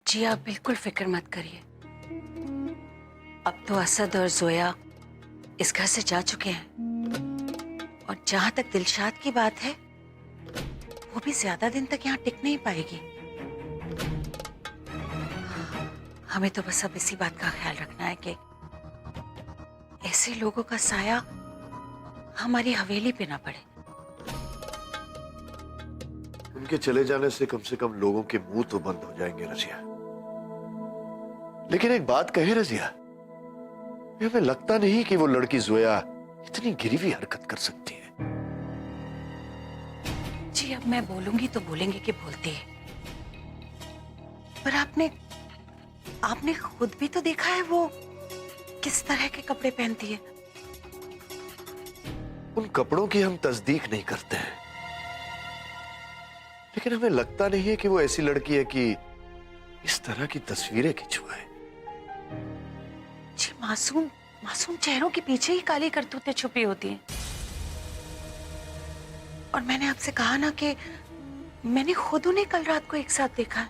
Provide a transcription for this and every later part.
जी आप बिल्कुल फिक्र मत करिए। अब तो असद और जोया इस घर से जा चुके हैं और जहां तक दिलशाद की बात है वो भी ज्यादा दिन तक यहाँ टिक नहीं पाएगी। हमें तो बस अब इसी बात का ख्याल रखना है कि ऐसे लोगों का साया हमारी हवेली पे ना पड़े। उनके चले जाने से कम लोगों के मुंह तो बंद हो जाएंगे रजिया। लेकिन एक बात कहे रजिया, हमें लगता नहीं कि वो लड़की जोया इतनी गिरी हुई हरकत कर सकती है। जी अब मैं बोलूंगी तो बोलेंगे कि बोलती है, पर आपने खुद भी तो देखा है वो किस तरह के कपड़े पहनती है। उन कपड़ों की हम तस्दीक नहीं करते हैं, लेकिन हमें लगता नहीं है कि वो ऐसी लड़की है कि इस तरह की तस्वीरें खिंचवाए। जी मासूम मासूम चेहरों के पीछे ही काली करतूतें छुपी होती हैं। और मैंने आपसे कहा ना कि मैंने खुद उन्हें कल रात को एक साथ देखा है,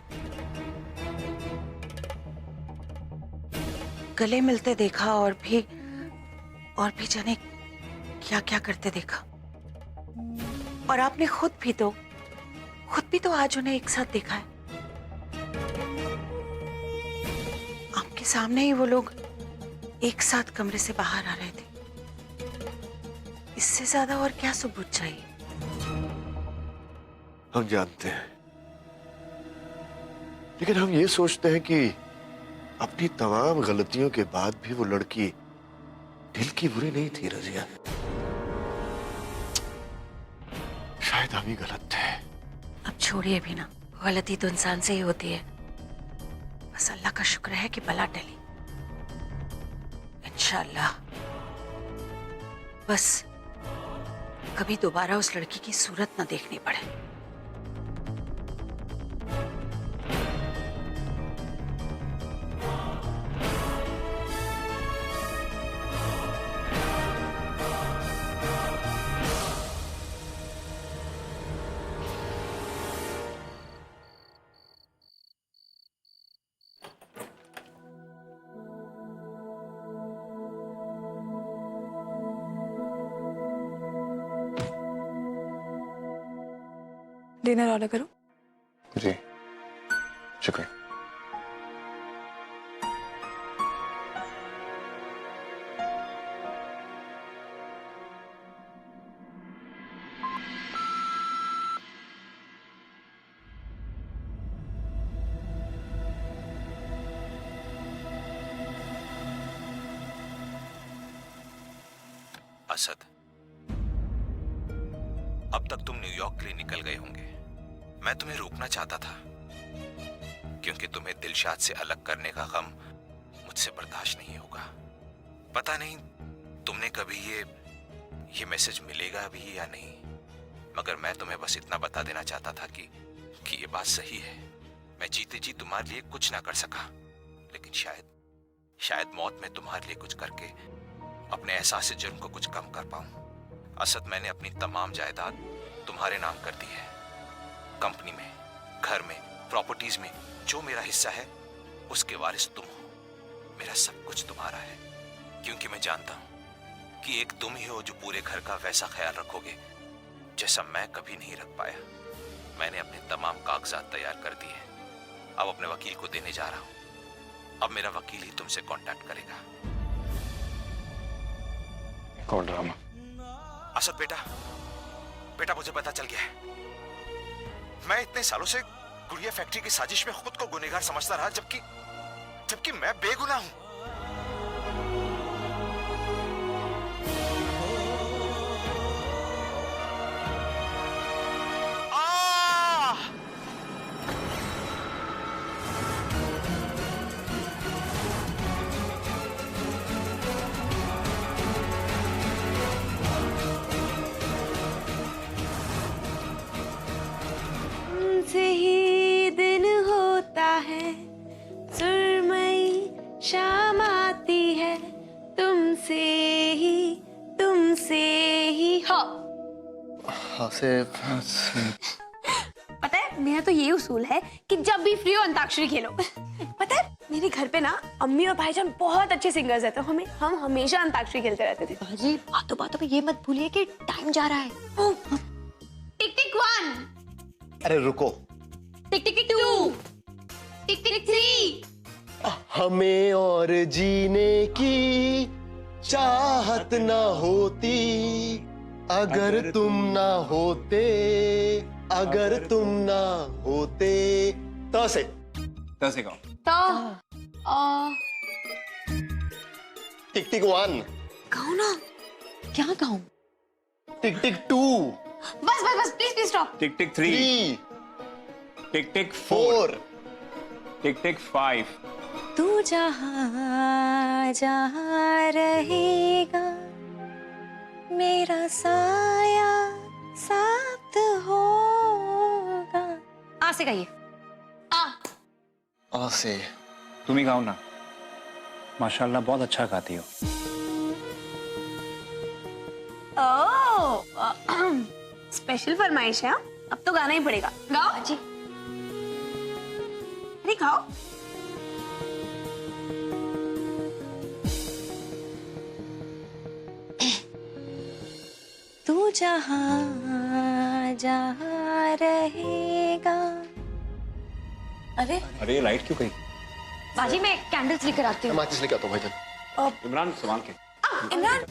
गले मिलते देखा और भी जाने क्या क्या करते देखा। और आपने खुद भी तो आज उन्हें एक साथ देखा है। आपके सामने ही वो लोग एक साथ कमरे से बाहर आ रहे थे। इससे ज्यादा और क्या सबूत चाहिए। हम जानते हैं, लेकिन हम ये सोचते हैं कि अपनी तमाम गलतियों के बाद भी वो लड़की दिल की बुरी नहीं थी रजिया। शायद हम ही गलत थे। अब छोड़िए भी ना, गलती तो इंसान से ही होती है। बस अल्लाह का शुक्र है कि बला टली। इंशाअल्लाह बस कभी दोबारा उस लड़की की सूरत ना देखनी पड़े। डिनर ऑर्डर करो। जी शुक्रिया। असद, अब तक तुम न्यूयॉर्क के लिए निकल गए होंगे। मैं तुम्हें रोकना चाहता था क्योंकि तुम्हें दिलशाद से अलग करने का गम मुझसे बर्दाश्त नहीं होगा। पता नहीं तुमने कभी ये मैसेज मिलेगा भी या नहीं, मगर मैं तुम्हें बस इतना बता देना चाहता था कि ये बात सही है। मैं जीते जी तुम्हारे लिए कुछ ना कर सका, लेकिन शायद मौत में तुम्हारे लिए कुछ करके अपने एहसास जुर्म को कुछ कम कर पाऊं। असद, मैंने अपनी तमाम जायदाद तुम्हारे नाम कर दी है। कंपनी में, घर में, प्रॉपर्टीज में जो मेरा हिस्सा है उसके वारिस तुम हो। मेरा सब कुछ तुम्हारा है, क्योंकि मैं जानता हूं कि एक तुम ही हो जो पूरे घर का वैसा ख्याल रखोगे जैसा मैं कभी नहीं रख पाया। मैंने अपने तमाम कागजात तैयार कर दिए, अब अपने वकील को देने जा रहा हूं। अब मेरा वकील ही तुमसे कांटेक्ट करेगा। कौन ड्रामा? असद बेटा मुझे पता चल गया है। मैं इतने सालों से गुड़िया फैक्ट्री की साजिश में खुद को गुनहगार समझता रहा, जबकि मैं बेगुनाह हूं। तुमसे ही दिन होता है, सुरमई शाम आती है, तुमसे ही हो। आसिफ, पता है मेरा तो ये उसूल है कि जब भी फ्री हो अंताक्षरी खेलो। पता है मेरे घर पे ना अम्मी और भाईजान बहुत अच्छे सिंगर्स हैं, तो हम हमेशा अंताक्षरी खेलते रहते थे। बाजी बातों बातों में ये मत भूलिए कि टाइम जा रहा है। टिक टिक 1, अरे रुको, टिक टिक 2, टिक टिक 3। हमें और जीने की चाहत ना होती अगर तुम ना होते, अगर तुम ना होते। तो से गाओ। तो टिक टिक 1, गाओ ना। क्या गाऊं? टिक टिक 2, बस बस बस, प्लीज प्लीज स्टॉप। टिक टिक 3, 3, टिक टिक 4, 4, टिक टिक 5, तू जहां जहां रहेगा मेरा साया साथ होगा। आ से गाइए। आ से। तुम ही गाओ ना, माशाल्लाह बहुत अच्छा गाती हो। ओह, स्पेशल फरमाइश है। अब तो गाना ही पड़ेगा। गाओ जी। अरे गाओ। तू जहां जहां रहेगा। अरे अरे लाइट क्यों गई? बाजी मैं कैंडल्स लेकर आती हूँ। माचिस लेके आता हूँ भाईजान। इमरान संभाल के। इमरान,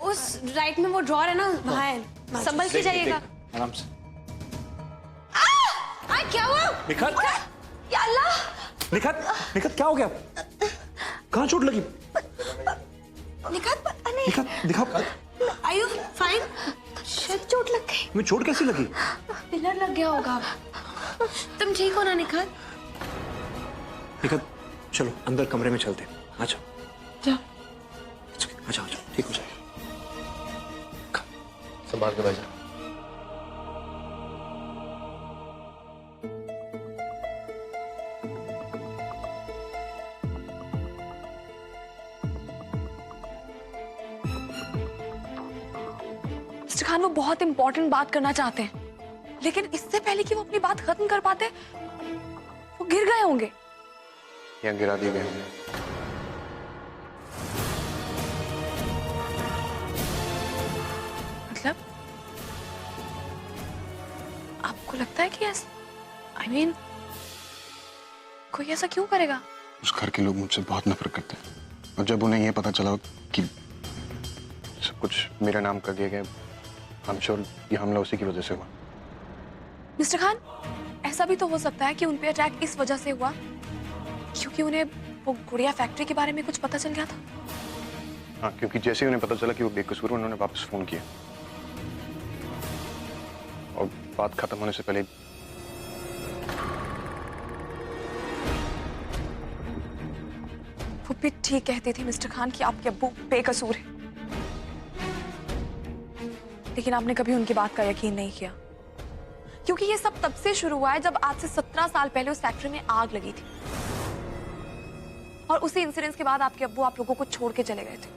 उस राइट में वो ड्रॉर है ना, वहाँ है। संभल के देख, जाइएगा। देख, आराम से। क्या हुआ? निखत, या अल्लाह! निखत, निखत क्या हो गया? कहाँ चोट लगी? निखत, पता नहीं। निखत दिखाओ। Are you fine? शायद चोट लग गई। तुम्हें चोट कैसी लगी? पिलर लग गया होगा। तुम ठीक हो ना निखत? निखत चलो अंदर कमरे में चलते। अच्छा जाओ। अच्छा अच्छा ठीक हो जाएगा। संभाल के भाईजान। मिस्टर खान वो बहुत इंपॉर्टेंट बात करना चाहते हैं, लेकिन इससे पहले कि वो अपनी बात खत्म कर पाते वो गिर गए होंगे। यहाँ गिरा दिए गए। मतलब आपको लगता है कि I mean, कोई ऐसा क्यों करेगा? उस घर के लोग मुझसे बहुत नफरत करते हैं और जब उन्हें यह पता चला कि सब कुछ मेरे नाम कर दिया गया, I'm sure ये हमला उसी की वजह से हुआ। मिस्टर खान ऐसा भी तो हो सकता है कि उन पे अटैक इस वजह से हुआ क्योंकि उन्हें वो गुड़िया फैक्ट्री के बारे में कुछ पता चल गया था। हाँ, क्योंकि जैसे ही उन्हें पता चला कि वो बेकसूर, उन्होंने वापस फोन किया और बात खत्म होने से पहले वो भी ठीक कहती थी मिस्टर खान कि आपके अब्बू बेकसूर है, लेकिन आपने कभी उनकी बात का यकीन नहीं किया क्योंकि ये सब तब से शुरू हुआ है जब आज से 17 साल पहले उस फैक्ट्री में आग लगी थी और उसी इंसिडेंट के बाद आपके अब्बू आप लोगों को छोड़ के चले गए थे।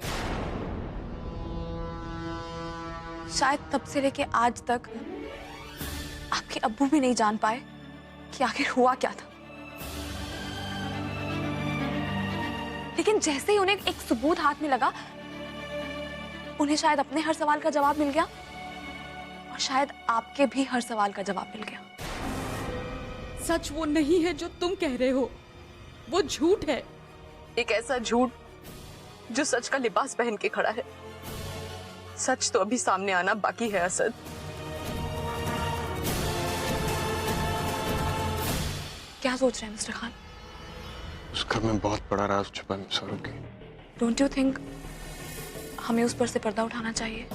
शायद तब से लेके आज तक आपके अब्बू भी नहीं जान पाए कि आखिर हुआ क्या था, लेकिन जैसे ही उन्हें एक सबूत हाथ में लगा उन्हें शायद अपने हर सवाल का जवाब मिल गया और शायद आपके भी हर सवाल का जवाब मिल गया। सच वो नहीं है जो तुम कह रहे हो, वो झूठ है। एक ऐसा झूठ जो सच का लिबास पहन के खड़ा है। सच तो अभी सामने आना बाकी है असद। क्या सोच रहे हैं मिस्टर खान? उस घर में बहुत बड़ा राज छुपा है सौरभ की। डोंट यू थिंक हमें उस पर से पर्दा उठाना चाहिए?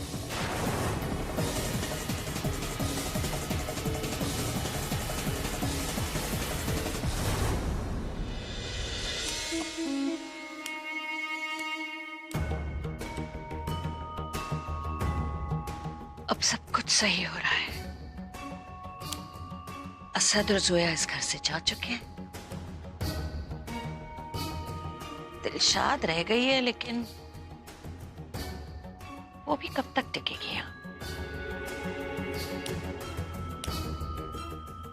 अब सब कुछ सही हो रहा है। असद और जोया इस घर से जा चुके हैं। दिलशाद रह गई है, लेकिन वो भी कब तक टिकेगी यहाँ?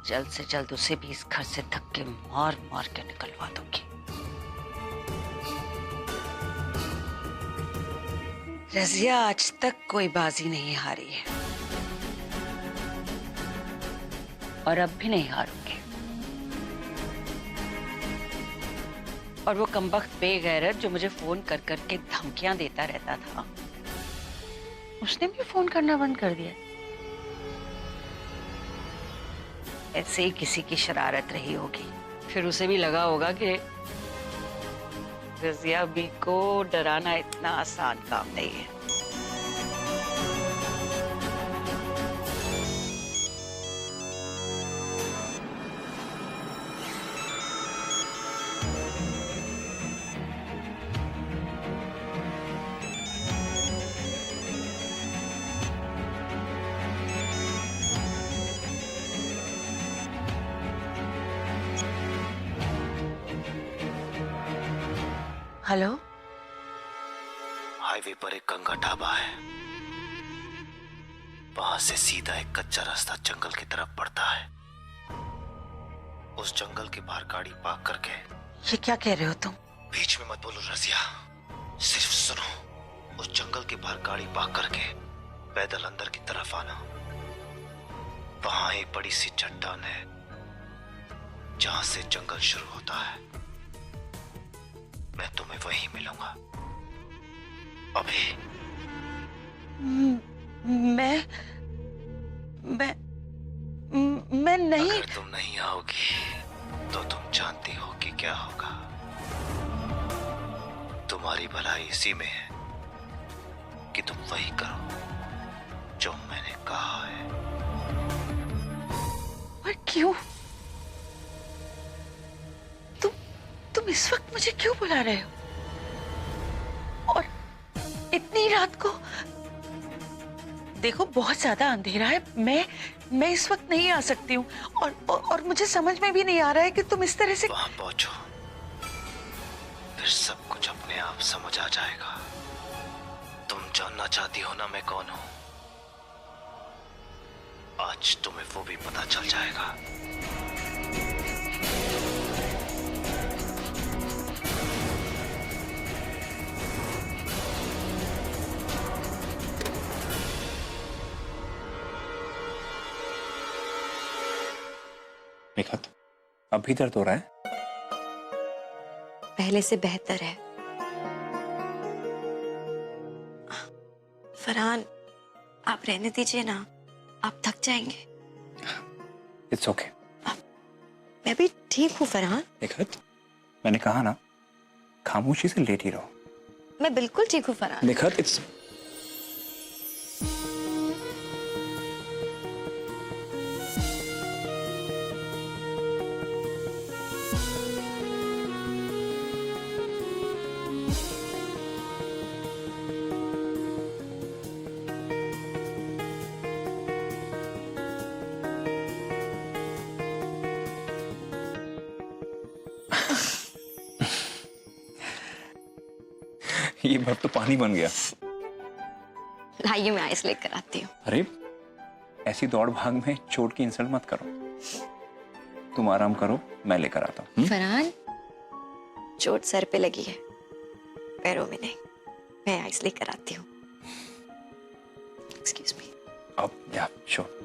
जल्द से जल्द उसे भी इस घर से धक्के मार मार के निकलवा दूंगी। रजिया आज तक कोई बाजी नहीं हारी है और अब भी नहीं हारूंगी। और वो कमबख्त बेगैरत जो मुझे फोन कर करके धमकियां देता रहता था, उसने भी फोन करना बंद कर दिया। ऐसे ही किसी की शरारत रही होगी, फिर उसे भी लगा होगा कि रजिया बी को डराना इतना आसान काम नहीं है। हेलो, हाईवे पर एक गंगा ढाबा है। वहां से सीधा एक कच्चा रास्ता जंगल की तरफ बढ़ता है। उस जंगल के बाहर गाड़ी पार्क करके। ये क्या कह रहे हो तुम? बीच में मत बोलो रजिया, सिर्फ सुनो। उस जंगल के बाहर गाड़ी पार्क करके पैदल अंदर की तरफ आना। वहां एक बड़ी सी चट्टान है जहां से जंगल शुरू होता है। मैं तुम्हें वहीं मिलूंगा। अभी मैं नहीं। अगर तुम नहीं आओगी तो तुम जानती हो कि क्या होगा। तुम्हारी भलाई इसी में है कि तुम वही करो जो मैंने कहा है। और क्यों? तुम इस वक्त मुझे क्यों बुला रहे हो? और इतनी रात को? देखो, बहुत ज्यादा अंधेरा है। मैं इस वक्त नहीं आ सकती हूँ। और मुझे समझ में भी नहीं आ रहा है कि तुम इस तरह से। वहां पहुंचो, फिर सब कुछ अपने आप समझ आ जाएगा। तुम जानना चाहती हो ना मैं कौन हूं? आज तुम्हें वो भी पता चल जाएगा। निखत, अभी दर्द हो रहा है? पहले से बेहतर है। फरहान, आप रहने दीजिए ना, आप थक जाएंगे। It's okay. मैं भी ठीक हूँ फरहान। निखत, मैंने कहा ना, खामोशी से लेटी रहो। मैं बिल्कुल ठीक हूँ फरहान। निखत, इट्स ये बर्फ तो पानी बन गया। लाइए, मैं आइस लेकर आती हूँ। अरे, ऐसी दौड़ भाग में चोट की इंसल्ट मत करो। तुम आराम करो, मैं लेकर आता हूँ। फरहान, चोट सर पे लगी है, पैरों में नहीं। मैं आइस लेकर आती हूँ। Excuse me. अब या श्योर।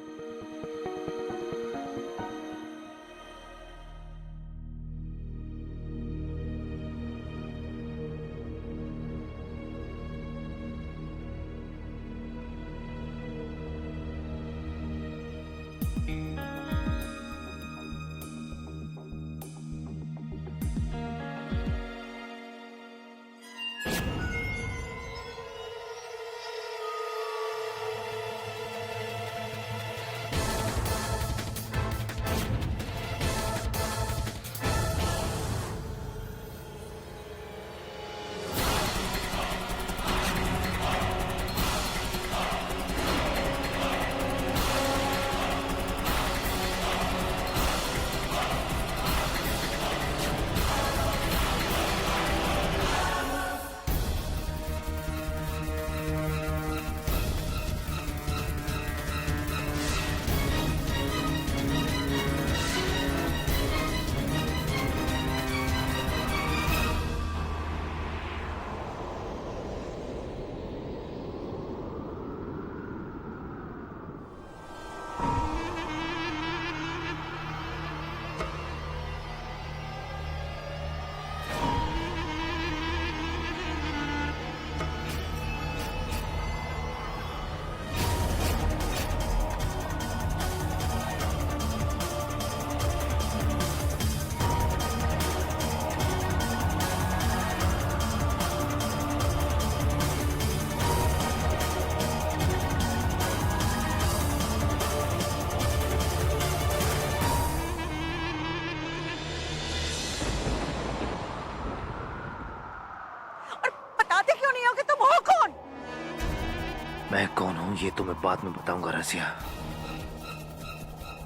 मैं कौन हूं ये तो मैं बाद में बताऊंगा रजिया।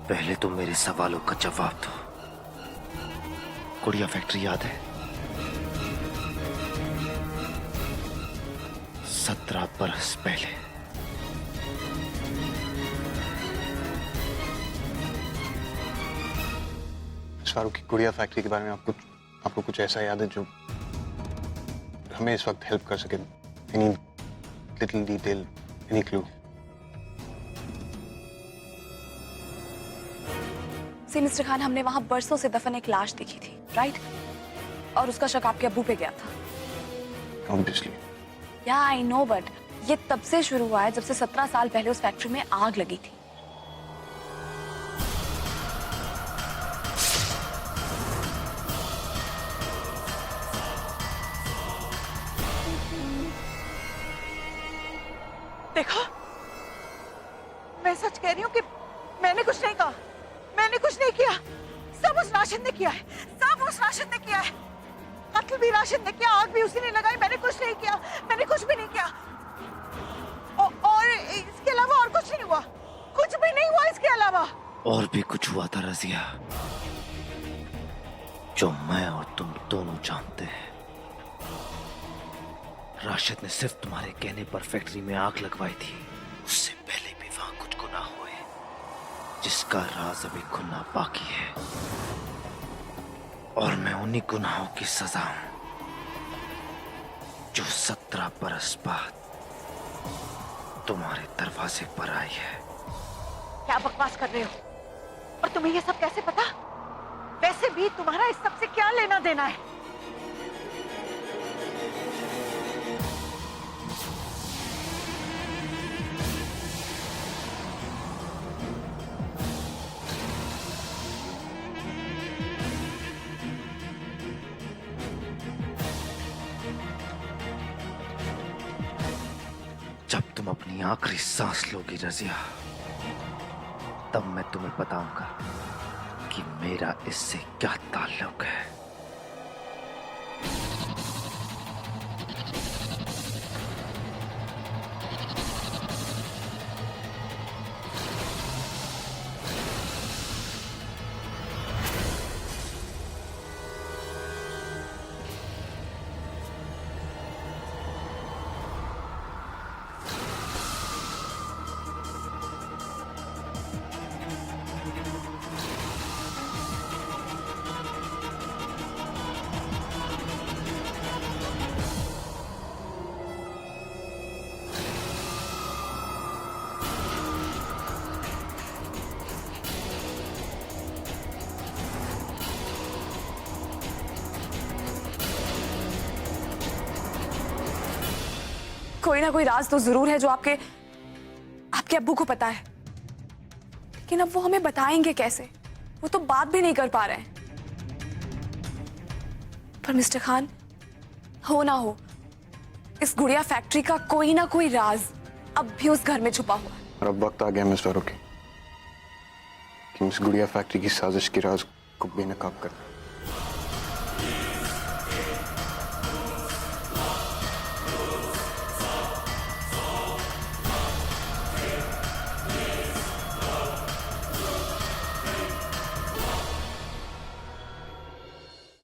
पहले तो मेरे सवालों का जवाब दो। गुड़िया फैक्ट्री याद है? 17 बरस पहले। शाहरुख की गुड़िया फैक्ट्री के बारे में आपको कुछ ऐसा याद है जो हमें इस वक्त हेल्प कर सके? Any little detail, any clue? See mister Khan, हमने वहां बरसों से दफन एक लाश देखी थी, राइट? और उसका शक आपके अब्बू पे गया था। ऑब्वियसली। या आई नो, बट ये तब से शुरू हुआ है जब से 17 साल पहले उस फैक्ट्री में आग लगी थी। देखो, मैं सच कह रही हूँ कि मैंने कुछ नहीं कहा, मैंने कुछ नहीं किया। सब उस राशिद ने किया है, सब उस राशिद ने किया है। कत्ल भी राशिद ने किया, आग भी उसी ने लगाई। मैंने कुछ नहीं किया, मैंने कुछ भी नहीं किया। और इसके अलावा और कुछ नहीं हुआ, कुछ भी नहीं हुआ इसके अलावा। और भी कुछ हुआ था रजिया, जो मैं और तुम दोनों जानते हैं। राशिद ने सिर्फ तुम्हारे कहने पर फैक्ट्री में आग लगवाई थी। उससे पहले भी वहां कुछ गुनाह हुए जिसका राज अभी खुलना बाकी है, और मैं उन्हीं गुनाहों की सजा हूं जो 17 बरस बाद तुम्हारे दरवाजे पर आई है। क्या बकवास कर रहे हो? और तुम्हें ये सब कैसे पता? वैसे भी तुम्हारा इस सब से क्या लेना देना है? जब तुम अपनी आखिरी सांस लोगी रजिया, तब मैं तुम्हें बताऊंगा कि मेरा इससे क्या ताल्लुक है। कोई ना कोई राज तो जरूर है जो आपके अब्बू को पता है, लेकिन अब वो हमें बताएंगे कैसे? वो तो बात भी नहीं कर पा रहे हैं। पर मिस्टर खान, हो ना हो, इस गुड़िया फैक्ट्री का कोई ना कोई राज अब भी उस घर में छुपा हुआ है। और अब वक्त आ गया मिस शाहरुख कि इस गुड़िया फैक्ट्री की साजिश की राज को बेनकाब कर